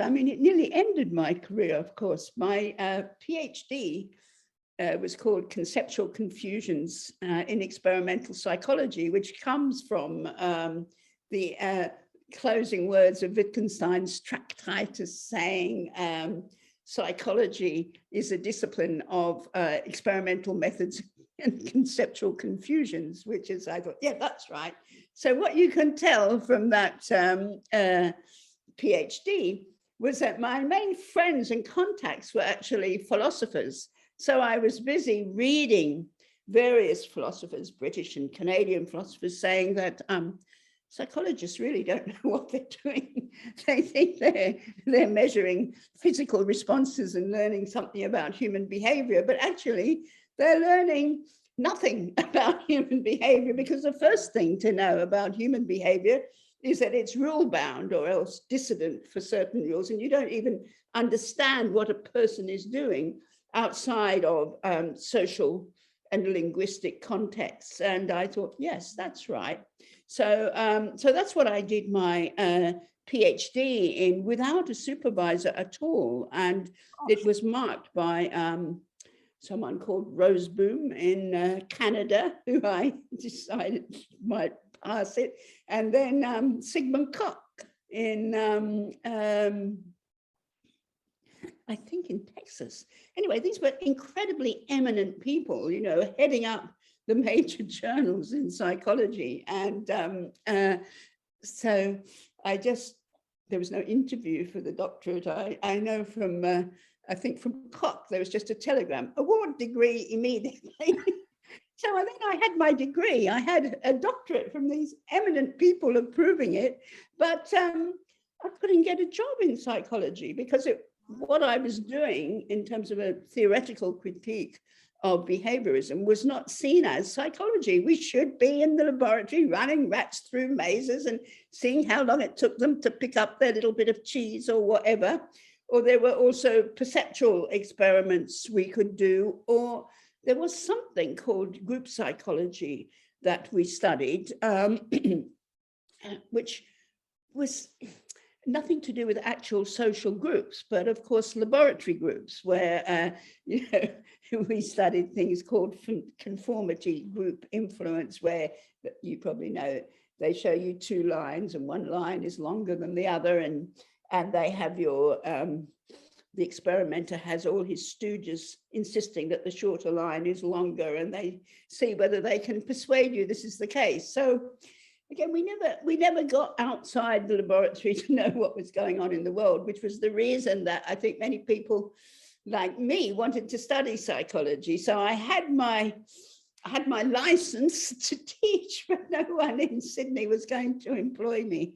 I mean, it nearly ended my career, of course. My PhD was called Conceptual Confusions in Experimental Psychology, which comes from the closing words of Wittgenstein's Tractatus saying psychology is a discipline of experimental methods and conceptual confusions, which is, I thought, yeah, that's right. So what you can tell from that PhD was that my main friends and contacts were actually philosophers. So I was busy reading various philosophers, British and Canadian philosophers, saying that psychologists really don't know what they're doing. They think they're measuring physical responses and learning something about human behavior, but actually they're learning nothing about human behavior, because the first thing to know about human behavior is that it's rule bound or else dissident for certain rules, and you don't even understand what a person is doing outside of social and linguistic contexts. And I thought, yes, that's right. So that's what I did my PhD in, without a supervisor at all. And it was marked by someone called Rose Boom in Canada, who I decided might pass it. And then Sigmund Koch in, I think in Texas. Anyway, these were incredibly eminent people, you know, heading up the major journals in psychology. And so there was no interview for the doctorate. I know from, I think from Koch, there was just a telegram, award degree immediately. So then I had my degree. I had a doctorate from these eminent people approving it, but I couldn't get a job in psychology because what I was doing in terms of a theoretical critique of behaviorism was not seen as psychology. We should be in the laboratory running rats through mazes and seeing how long it took them to pick up their little bit of cheese or whatever. Or there were also perceptual experiments we could do, or there was something called group psychology that we studied, which was nothing to do with actual social groups, but of course laboratory groups, where you know, we studied things called conformity group influence, where you probably know they show you two lines and one line is longer than the other, and they have your the experimenter has all his stooges insisting that the shorter line is longer, and they see whether they can persuade you this is the case. So again, we never got outside the laboratory to know what was going on in the world, which was the reason that I think many people like me wanted to study psychology. So I had my license to teach, but no one in Sydney was going to employ me.